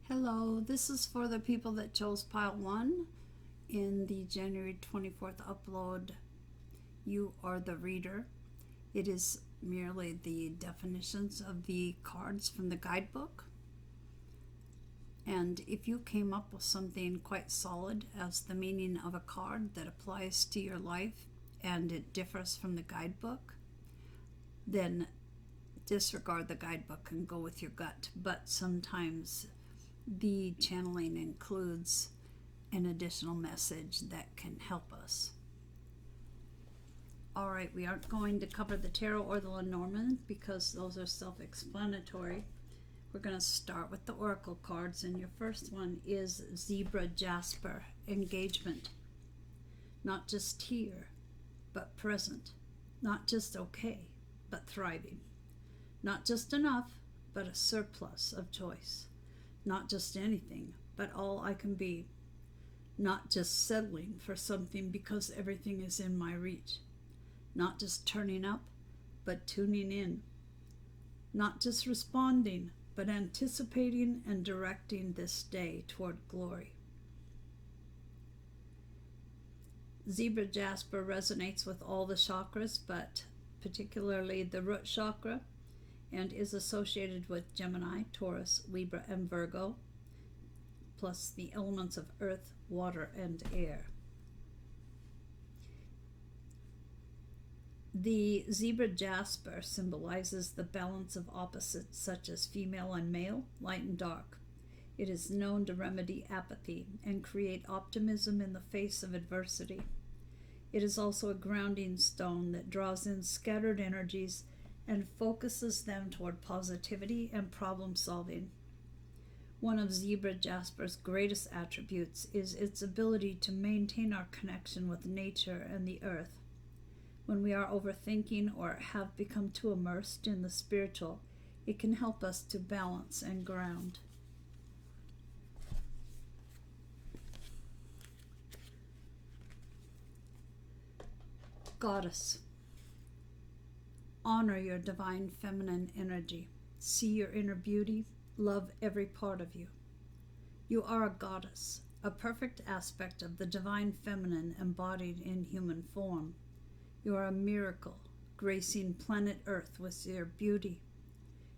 Hello, this is for the people that chose pile 1 in the January 24th upload. You are the reader. It is merely the definitions of the cards from the guidebook. And if you came up with something quite solid as the meaning of a card that applies to your life and it differs from the guidebook, then disregard the guidebook and go with your gut. But sometimes the channeling includes an additional message that can help us. All right, we aren't going to cover the tarot or the Lenormand because those are self-explanatory. We're going to start with the oracle cards, and your first one is Zebra Jasper, engagement. Not just here, but present. Not just okay, but thriving. Not just enough, but a surplus of choice. Not just anything, but all I can be. Not just settling for something because everything is in my reach. Not just turning up, but tuning in. Not just responding, but anticipating and directing this day toward glory. Zebra Jasper resonates with all the chakras, but particularly the root chakra, and is associated with Gemini, Taurus, Libra, and Virgo, plus the elements of earth, water, and air. The zebra jasper symbolizes the balance of opposites such as female and male, light and dark. It is known to remedy apathy and create optimism in the face of adversity. It is also a grounding stone that draws in scattered energies and focuses them toward positivity and problem solving. One of zebra jasper's greatest attributes is its ability to maintain our connection with nature and the earth. When we are overthinking or have become too immersed in the spiritual, it can help us to balance and ground. Goddess. Honor your divine feminine energy. See your inner beauty. Love every part of you. You are a goddess, a perfect aspect of the divine feminine embodied in human form. You are a miracle, gracing planet Earth with your beauty.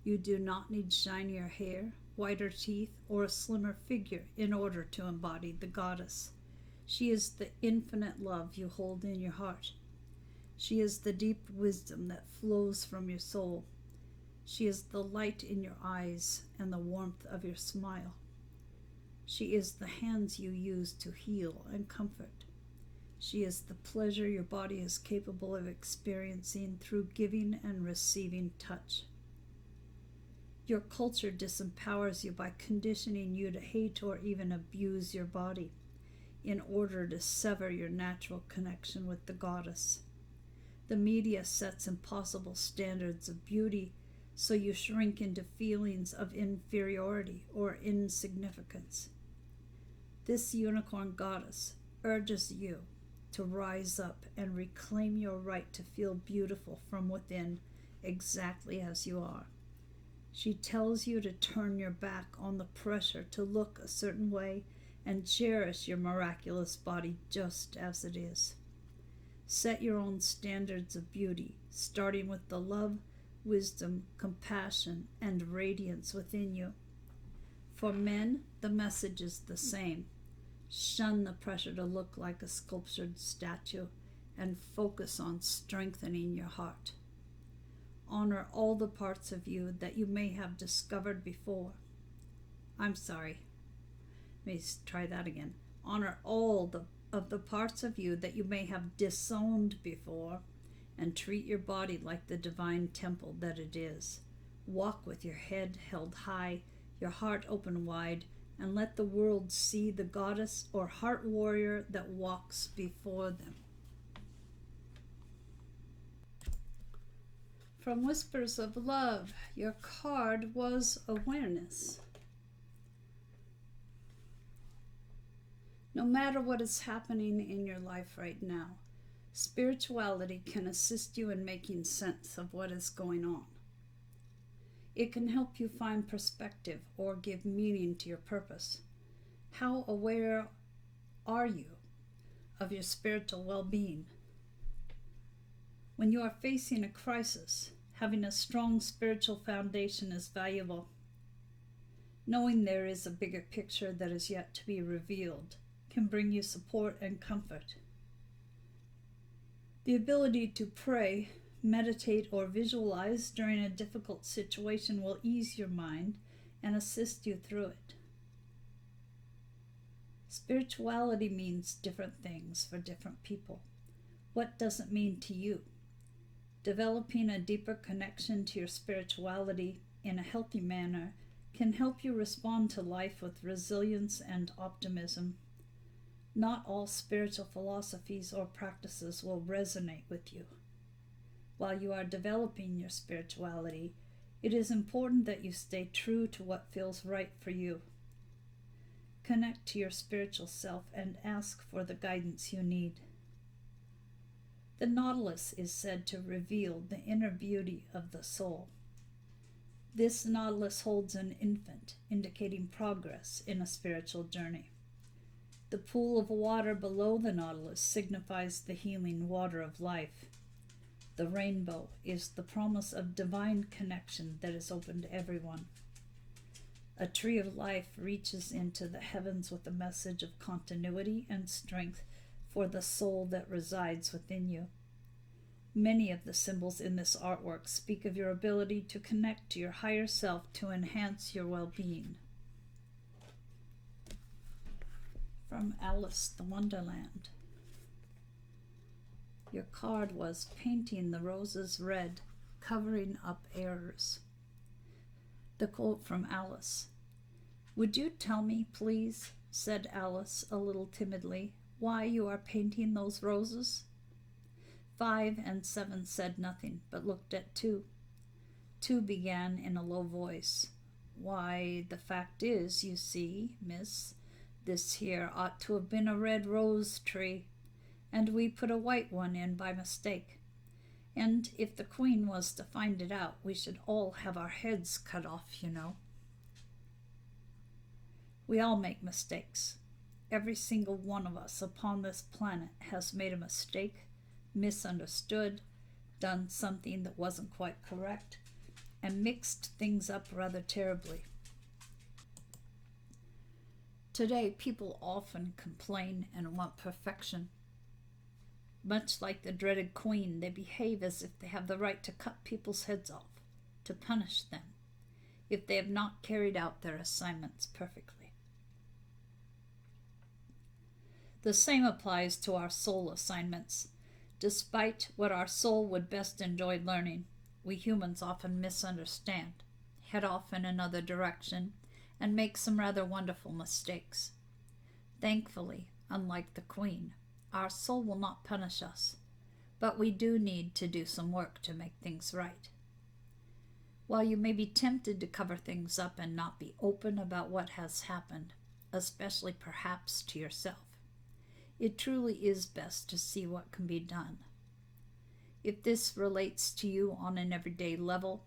You do not need shinier hair, whiter teeth, or a slimmer figure in order to embody the goddess. She is the infinite love you hold in your heart. She is the deep wisdom that flows from your soul. She is the light in your eyes and the warmth of your smile. She is the hands you use to heal and comfort. She is the pleasure your body is capable of experiencing through giving and receiving touch. Your culture disempowers you by conditioning you to hate or even abuse your body in order to sever your natural connection with the goddess. The media sets impossible standards of beauty, so you shrink into feelings of inferiority or insignificance. This unicorn goddess urges you to rise up and reclaim your right to feel beautiful from within exactly as you are. She tells you to turn your back on the pressure to look a certain way and cherish your miraculous body just as it is. Set your own standards of beauty, starting with the love, wisdom, compassion, and radiance within you. For men, the message is the same. Shun the pressure to look like a sculptured statue and focus on strengthening your heart. Honor all the parts of you that you may have discovered before. Let me try that again. Honor all of the parts of you that you may have disowned before, and treat your body like the divine temple that it is. Walk with your head held high, your heart open wide, and let the world see the goddess or heart warrior that walks before them. From Whispers of Love, your card was awareness. No matter what is happening in your life right now, spirituality can assist you in making sense of what is going on. It can help you find perspective or give meaning to your purpose. How aware are you of your spiritual well-being? When you are facing a crisis, having a strong spiritual foundation is valuable. Knowing there is a bigger picture that is yet to be revealed can bring you support and comfort. The ability to pray, meditate, or visualize during a difficult situation will ease your mind and assist you through it. Spirituality means different things for different people. What does it mean to you? Developing a deeper connection to your spirituality in a healthy manner can help you respond to life with resilience and optimism. Not all spiritual philosophies or practices will resonate with you. While you are developing your spirituality, it is important that you stay true to what feels right for you. Connect to your spiritual self and ask for the guidance you need. The nautilus is said to reveal the inner beauty of the soul. This nautilus holds an infant, indicating progress in a spiritual journey. The pool of water below the nautilus signifies the healing water of life. The rainbow is the promise of divine connection that is open to everyone. A tree of life reaches into the heavens with a message of continuity and strength for the soul that resides within you. Many of the symbols in this artwork speak of your ability to connect to your higher self to enhance your well-being. From Alice the Wonderland. Your card was painting the roses red, covering up errors. The quote from Alice. "Would you tell me, please," said Alice a little timidly, "why you are painting those roses?" 5 and 7 said nothing, but looked at 2. 2 began in a low voice. "Why, the fact is, you see, miss, this here ought to have been a red rose tree, and we put a white one in by mistake. And if the Queen was to find it out, we should all have our heads cut off, you know." We all make mistakes. Every single one of us upon this planet has made a mistake, misunderstood, done something that wasn't quite correct, and mixed things up rather terribly. Today, people often complain and want perfection. Much like the dreaded Queen, they behave as if they have the right to cut people's heads off, to punish them, if they have not carried out their assignments perfectly. The same applies to our soul assignments. Despite what our soul would best enjoy learning, we humans often misunderstand, head off in another direction, and make some rather wonderful mistakes. Thankfully, unlike the Queen, our soul will not punish us, but we do need to do some work to make things right. While you may be tempted to cover things up and not be open about what has happened, especially perhaps to yourself, it truly is best to see what can be done. If this relates to you on an everyday level,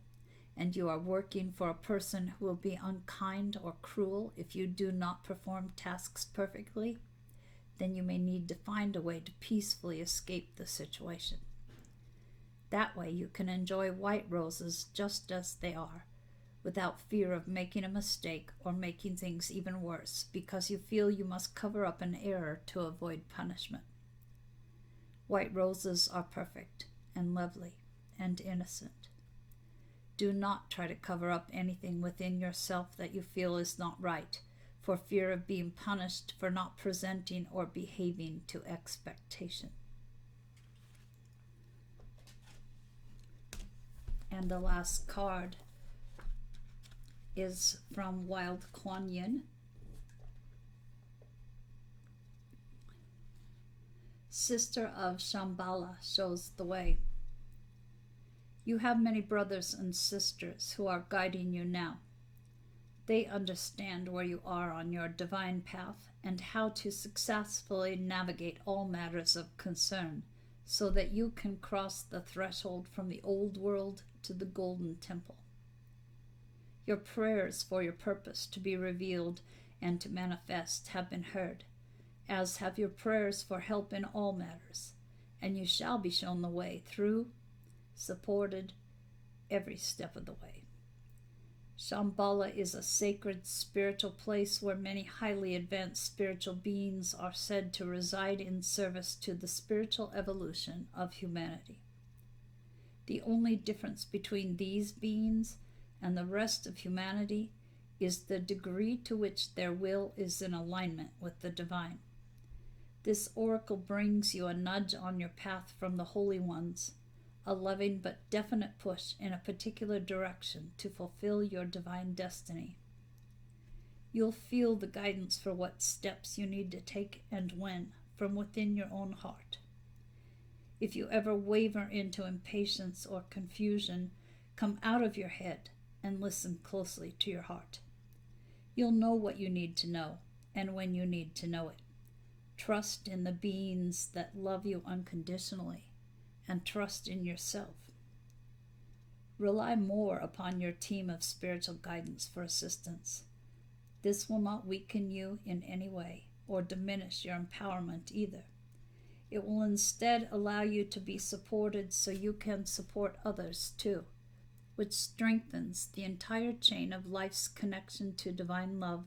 and you are working for a person who will be unkind or cruel if you do not perform tasks perfectly, then you may need to find a way to peacefully escape the situation. That way you can enjoy white roses just as they are, without fear of making a mistake or making things even worse because you feel you must cover up an error to avoid punishment. White roses are perfect and lovely and innocent. Do not try to cover up anything within yourself that you feel is not right, for fear of being punished for not presenting or behaving to expectation. And the last card is from Wild Konyan. Sister of Shambhala shows the way. You have many brothers and sisters who are guiding you now. They understand where you are on your divine path and how to successfully navigate all matters of concern so that you can cross the threshold from the old world to the golden temple. Your prayers for your purpose to be revealed and to manifest have been heard, as have your prayers for help in all matters, and you shall be shown the way through, supported every step of the way. Shambhala is a sacred spiritual place where many highly advanced spiritual beings are said to reside in service to the spiritual evolution of humanity. The only difference between these beings and the rest of humanity is the degree to which their will is in alignment with the divine. This oracle brings you a nudge on your path from the holy ones, a loving but definite push in a particular direction to fulfill your divine destiny. You'll feel the guidance for what steps you need to take and when from within your own heart. If you ever waver into impatience or confusion, come out of your head and listen closely to your heart. You'll know what you need to know and when you need to know it. Trust in the beings that love you unconditionally, and trust in yourself. Rely more upon your team of spiritual guidance for assistance. This will not weaken you in any way or diminish your empowerment either. It will instead allow you to be supported so you can support others too, which strengthens the entire chain of life's connection to divine love.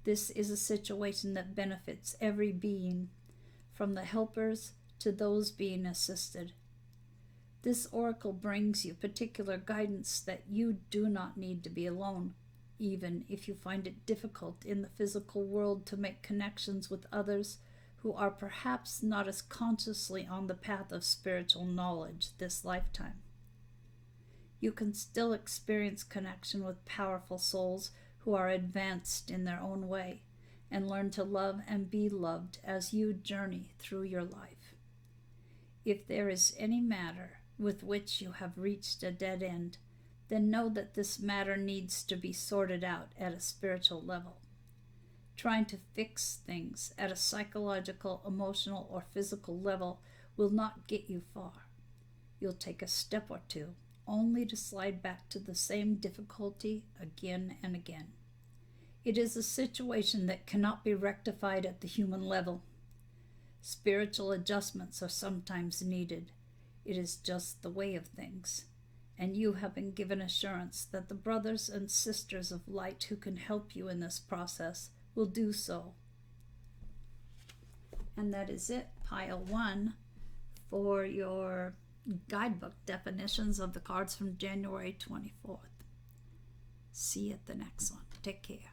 This is a situation that benefits every being, from the helpers to those being assisted. This oracle brings you particular guidance that you do not need to be alone, even if you find it difficult in the physical world to make connections with others who are perhaps not as consciously on the path of spiritual knowledge this lifetime. You can still experience connection with powerful souls who are advanced in their own way and learn to love and be loved as you journey through your life. If there is any matter with which you have reached a dead end, then know that this matter needs to be sorted out at a spiritual level. Trying to fix things at a psychological, emotional, or physical level will not get you far. You'll take a step or two, only to slide back to the same difficulty again and again. It is a situation that cannot be rectified at the human level. Spiritual adjustments are sometimes needed. It is just the way of things, and you have been given assurance that the brothers and sisters of light who can help you in this process will do so. And that is it, pile 1, for your guidebook definitions of the cards from January 24th. See you at the next one. Take care.